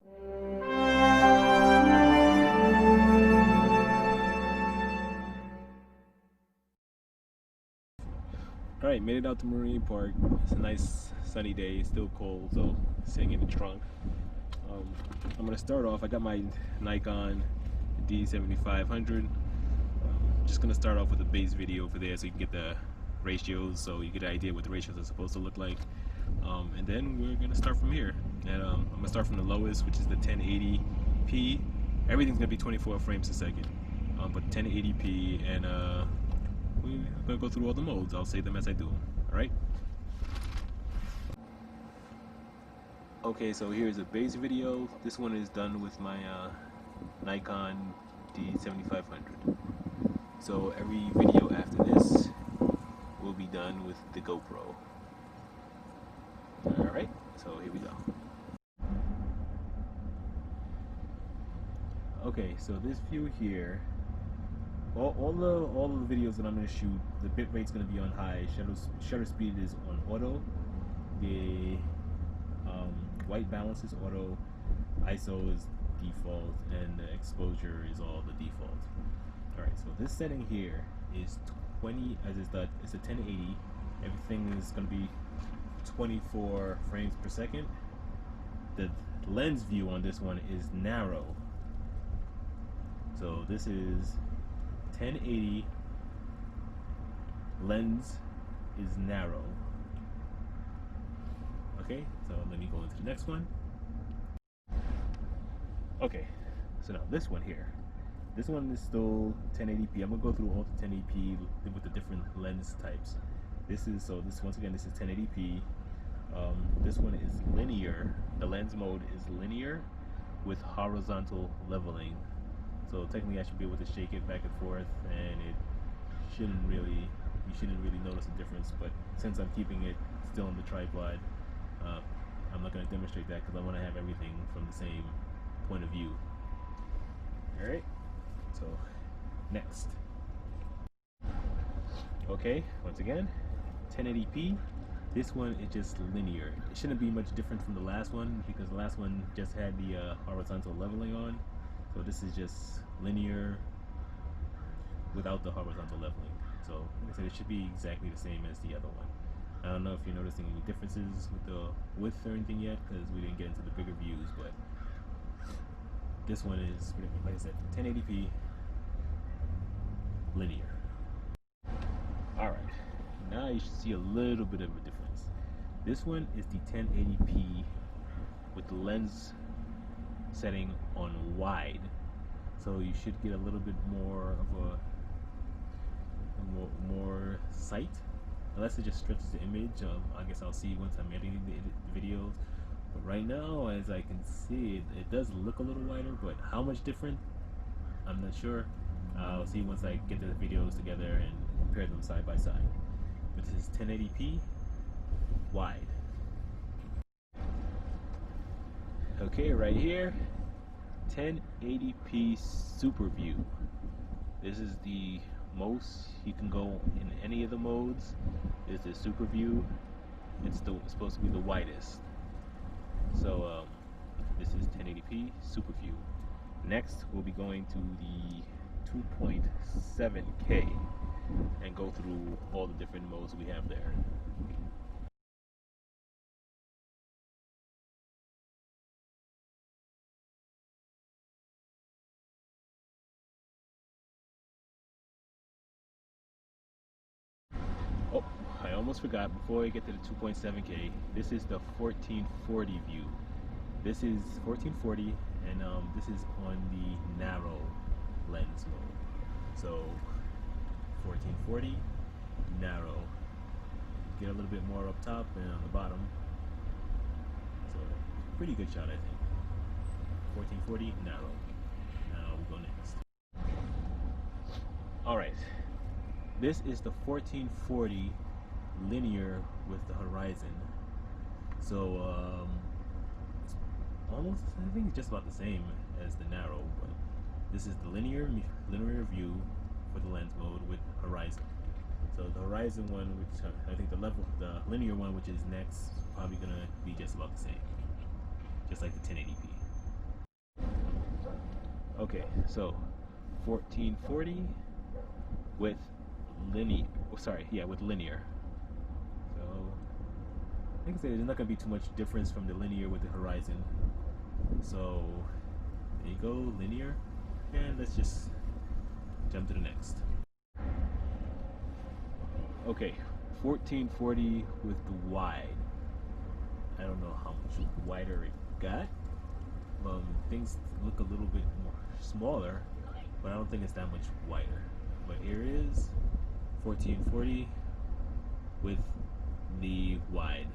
Alright, made it out to Marine Park. It's a nice sunny day, still cold, so sitting in the trunk. I'm gonna start off. I got my Nikon D7500. Just gonna start off with a base video for there so you can get the ratios, so you get an idea what the ratios are supposed to look like. And then we're gonna start from here. And I'm gonna start from the lowest, which is the 1080p. Everything's gonna be 24 frames a second, but 1080p, and we're gonna go through all the modes. I'll say them as I do them. All right. Okay, so here's a base video. This one is done with my Nikon D7500. So every video after this will be done with the GoPro. All right. So here we go. Okay, so this view here. All the videos that I'm going to shoot, the bit rate's going to be on high. Shutter speed is on auto. The white balance is auto. ISO is default, and the exposure is all the default. All right, so this setting here is 20. It's a 1080. Everything is going to be 24 frames per second. The lens view on this one is narrow. So this is 1080, lens is narrow. Okay, so let me go into the next one. Okay, so now this one here. This one is still 1080p. I'm gonna go through all the 1080p with the different lens types. Once again, this is 1080p. This one is linear. The lens mode is linear with horizontal leveling. So technically I should be able to shake it back and forth, and you shouldn't really notice a difference. But since I'm keeping it still on the tripod, I'm not going to demonstrate that because I want to have everything from the same point of view. Alright, so next. Okay, once again, 1080p. This one is just linear. It shouldn't be much different from the last one because the last one just had the horizontal leveling on. So this is just linear without the horizontal leveling. So like I said, it should be exactly the same as the other one. I don't know if you're noticing any differences with the width or anything yet because we didn't get into the bigger views, but this one is, like I said, 1080p linear. Alright, now you should see a little bit of a difference. This one is the 1080p with the lens setting on wide, so you should get a little bit more of a more sight, unless it just stretches the image. I guess I'll see once I'm editing the videos, but right now, as I can see, it does look a little wider, but how much different, I'm not sure. I'll see once I get the videos together and compare them side by side. But this is 1080p wide. Okay, right here, 1080p SuperView. This is the most you can go in any of the modes. Is the SuperView. It's supposed to be the widest. So this is 1080p SuperView. Next, we'll be going to the 2.7K and go through all the different modes we have there. Oh, I almost forgot, before I get to the 2.7K, this is the 1440 view. This is 1440, and this is on the narrow lens mode. So 1440, narrow. Get a little bit more up top and on the bottom. So pretty good shot, I think. 1440, narrow. Now we go next. Alright. This is the 1440 linear with the horizon. So almost, I think it's just about the same as the narrow, but this is the linear view for the lens mode with horizon. So the horizon one, which I think the linear one, which is next, probably gonna be just about the same, just like the 1080p. Okay, so 1440 with linear. Oh, sorry, yeah, with linear. So, like I said, there's not gonna be too much difference from the linear with the horizon. So, there you go, linear, and let's just jump to the next. Okay, 1440 with the wide. I don't know how much wider it got. Things look a little bit more smaller, but I don't think it's that much wider. But here is 1440 with the wide.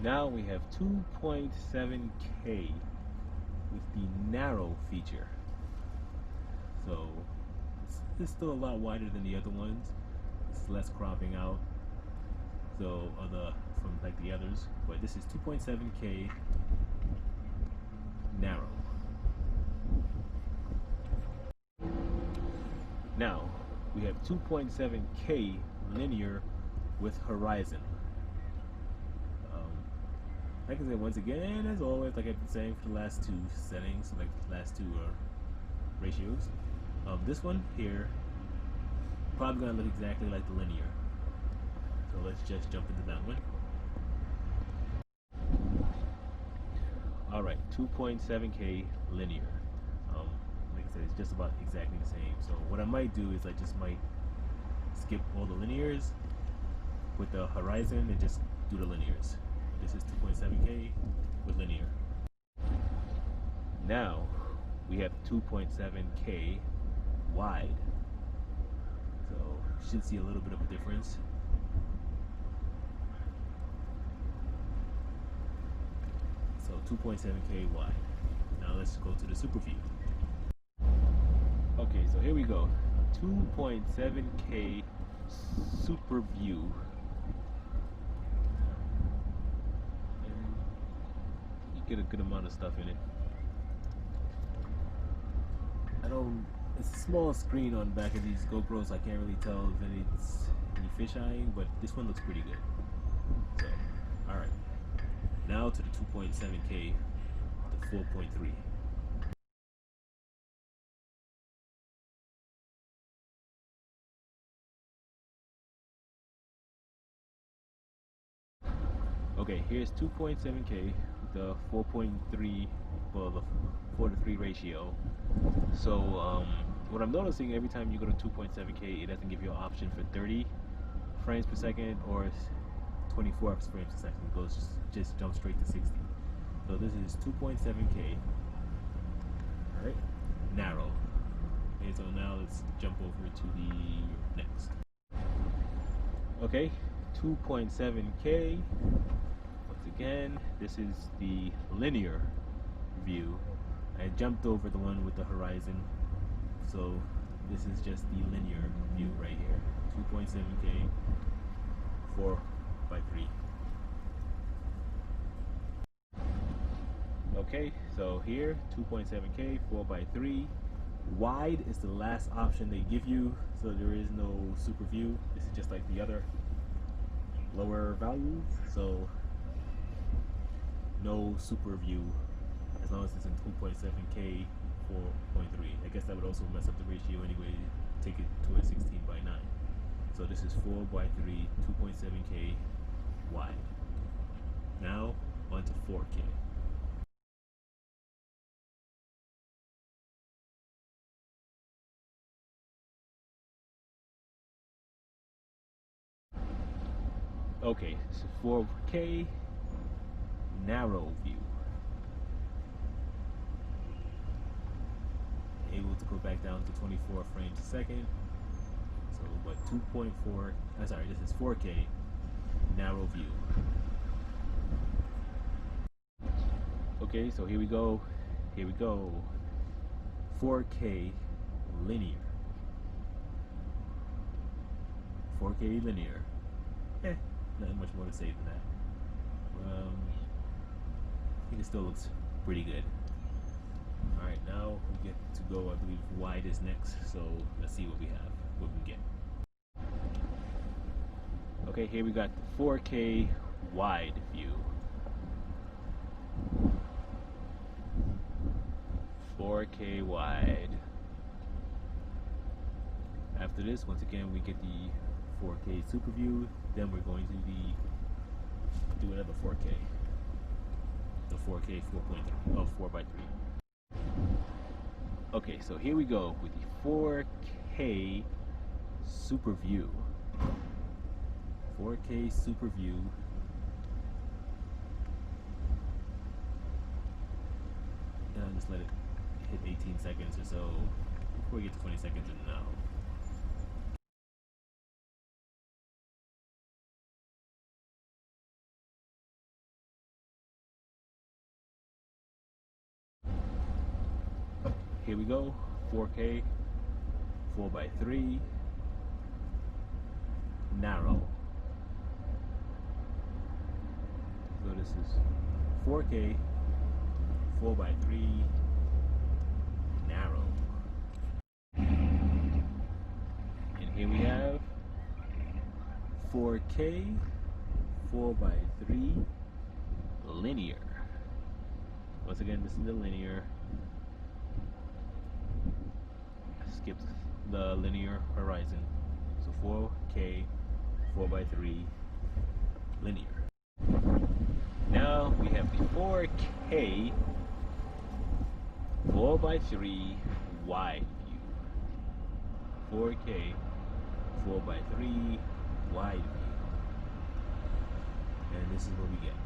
Now we have 2.7K with the narrow feature. So it's still a lot wider than the other ones. It's less cropping out. So from like the others, but this is 2.7K narrow. Now we have 2.7K linear with horizon. Like I said, once again, as always, like I've been saying for the last two settings, like the last two ratios. This one here probably gonna look exactly like the linear. So let's just jump into that one. All right, 2.7K linear. Like I said, it's just about exactly the same. So what I might do is I just might skip all the linears with the horizon and just do the linears. This is 2.7K with linear. Now we have 2.7K wide. So you should see a little bit of a difference. So 2.7K wide. Now let's go to the SuperView. Okay, so here we go. 2.7K SuperView. Get a good amount of stuff in it. It's a small screen on the back of these GoPros, so I can't really tell if it's any fisheyeing, but this one looks pretty good. So, alright. Now to the 2.7K, the 4.3. Okay, here's 2.7K with the 4.3, well, the 4:3 ratio. So what I'm noticing, every time you go to 2.7K, it doesn't give you an option for 30 frames per second or 24 frames per second. It goes just jump straight to 60. So this is 2.7K. All right, narrow. Okay, so now let's jump over to the next. Okay, 2.7K. Once again, this is the linear view. I jumped over the one with the horizon, so this is just the linear view right here. 2.7K, 4:3. Okay, so here 2.7K, 4:3. Wide is the last option they give you, so there is no super view. This is just like the other lower values, so no super view as long as it's in 2.7K, 4.3. I guess that would also mess up the ratio anyway, take it to a 16:9. So this is 4:3, 2.7K wide. Now on to 4K. Okay, so 4K narrow view. Able to go back down to 24 frames a second. So, but 2.4, I'm sorry, this is 4K narrow view. Okay, so here we go. Here we go. 4K linear. 4K linear. Nothing much more to say than that. I think it still looks pretty good. Alright, now we get to go, I believe, wide is next. So let's see what we have, what we get. Okay, here we got the 4K wide view. 4K wide. After this, once again, we get the 4K super view. Then we're going to do another 4K. The 4K 4.3, oh, 4x3. Okay, so here we go with the 4K super view. 4K super view. And I'll just let it hit 18 seconds or so before we get to 20 seconds and now. Here we go, 4K, 4x3, narrow. So this is 4K, 4x3, narrow. And here we have 4K, 4x3, linear. Once again, this is the linear. Skips the linear horizon. So 4K, 4x3, linear. Now we have the 4K, 4x3, wide view. 4K, 4x3, wide view. And this is what we get.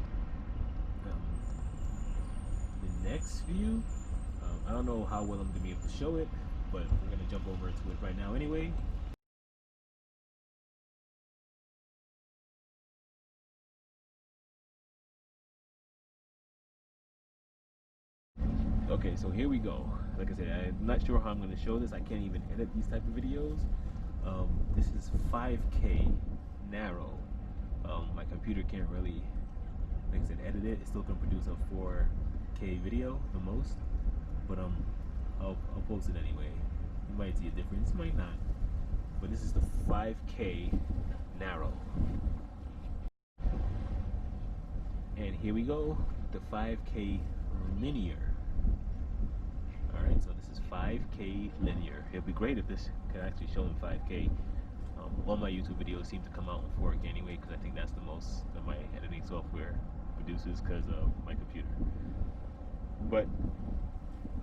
The next view, I don't know how well I'm going to be able to show it, but we're going to jump over to it right now anyway. Okay, so here we go. Like I said, I'm not sure how I'm going to show this. I can't even edit these type of videos. This is 5K narrow. My computer can't really, like I said, edit it. It still can produce a 4K video the most, but I'll post it anyway. You might see a difference, might not. But this is the 5K narrow. And here we go, the 5K linear. Alright, so this is 5K linear. It'd be great if this could actually show in 5K. All my YouTube videos seem to come out in 4K anyway, because I think that's the most that my editing software produces because of my computer. But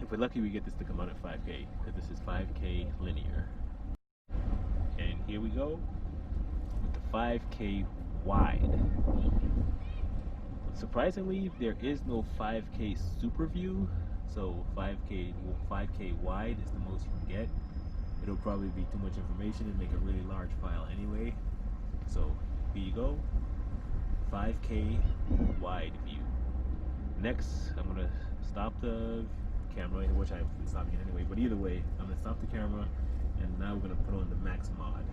if we're lucky, we get this to come out at 5K, because this is 5K linear. And here we go with the 5K wide. Surprisingly, there is no 5K super view, so 5K wide is the most you can get. It'll probably be too much information and make a really large file anyway. So here you go, 5K wide view. Next, I'm gonna stop the camera, which I've been stopping it anyway, but either way, I'm gonna stop the camera, and now we're gonna put on the Max mod.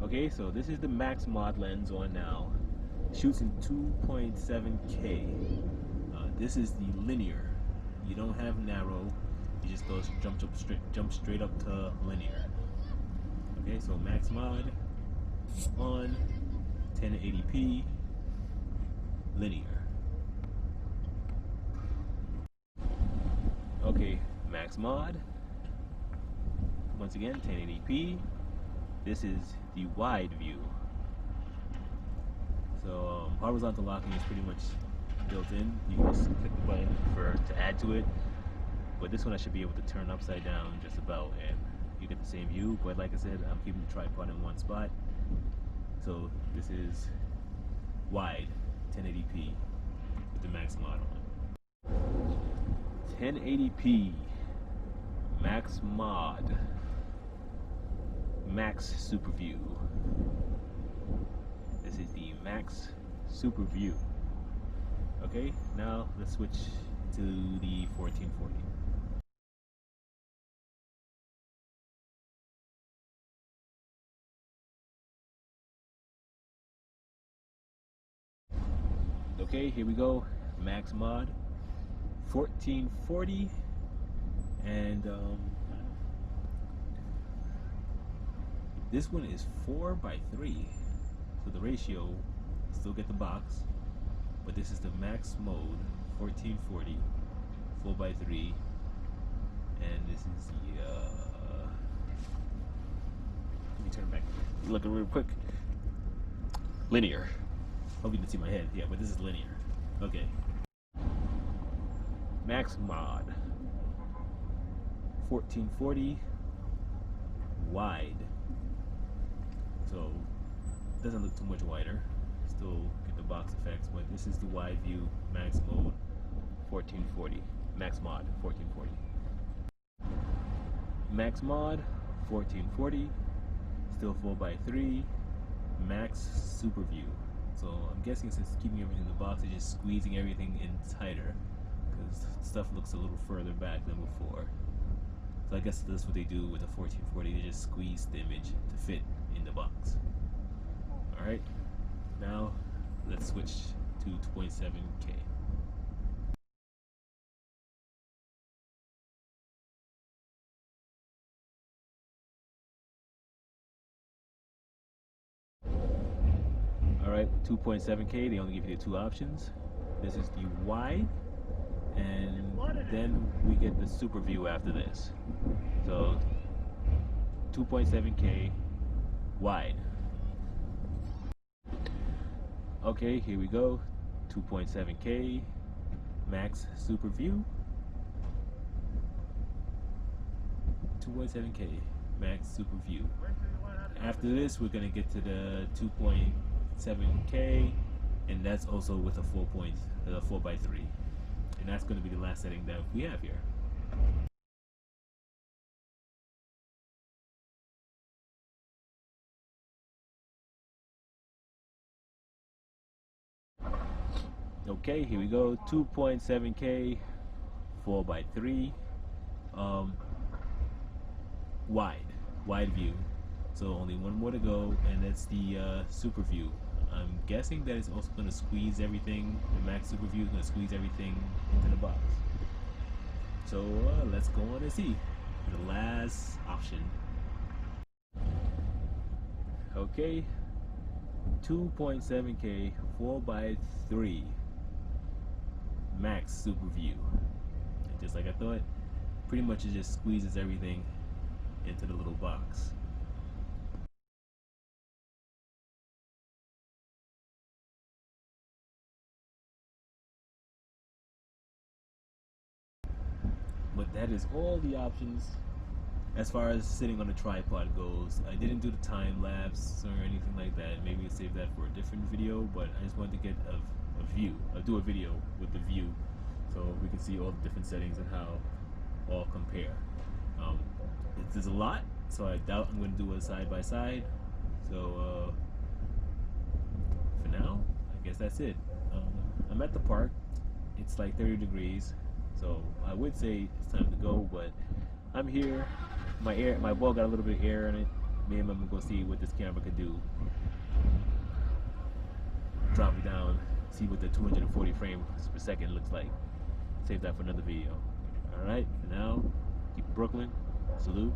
Okay, so this is the Max mod lens on now. Shoots in 2.7K. This is the linear. You don't have narrow. You just go jump straight up to linear. Okay, so Max mod on 1080p linear. Okay, Max mod. Once again, 1080p. This is the wide view. So horizontal locking is pretty much built in. You can just click the button to add to it. But this one I should be able to turn upside down just about, and you get the same view. But like I said, I'm keeping the tripod in one spot. So this is wide, 1080p with the Max mod on. 1080p Max mod. Max SuperView. This is the Max SuperView. Okay, now let's switch to the 1440. The Okay, here we go. Max Mod 1440, and this one is 4:3, so the ratio still get the box, but this is the max mode 1440 4:3, and this is the let me turn it back. Look real quick. Linear. Hope you can see my head. Yeah, but this is linear. Okay. Max Mod 1440 wide. So doesn't look too much wider. Still get the box effects, but this is the wide view max mode 1440. Max Mod 1440. Max Mod 1440. Still 4:3. Max SuperView. So I'm guessing since it's keeping everything in the box, it's just squeezing everything in tighter, because stuff looks a little further back than before. So I guess that's what they do with the 1440. They just squeeze the image to fit in the box. Alright, now let's switch to 2.7K. Alright, 2.7K, they only give you the two options. This is the wide, and then we get the super view after this. So 2.7K wide. Okay, here we go. 2.7K Max SuperView. 2.7K Max SuperView. After this, we're gonna get to the 2.7K, and that's also with a 4:3, and that's gonna be the last setting that we have here. Okay, here we go. 2.7K 4:3, wide view. So only one more to go, and that's the super view. I'm guessing that it's also going to squeeze everything. The Max Super View is going to squeeze everything into the box. So let's go on and see the last option. Okay, 2.7K 4:3 Max Super View. And just like I thought, pretty much it just squeezes everything into the little box. But that is all the options as far as sitting on a tripod goes. I didn't do the time lapse or anything like that. Maybe I'll save that for a different video, but I just wanted to get a view. I'll do a video with the view so we can see all the different settings and how all compare. There's a lot, so I doubt I'm going to do a side by side. So for now, I guess that's it. I'm at the park. It's like 30 degrees, so I would say it's time to go, but I'm here. My ball got a little bit of air in it. Maybe I'm gonna go see what this camera could do. Drop it down, see what the 240 frames per second looks like. Save that for another video. Alright, for now, keep Brooklyn. Salute.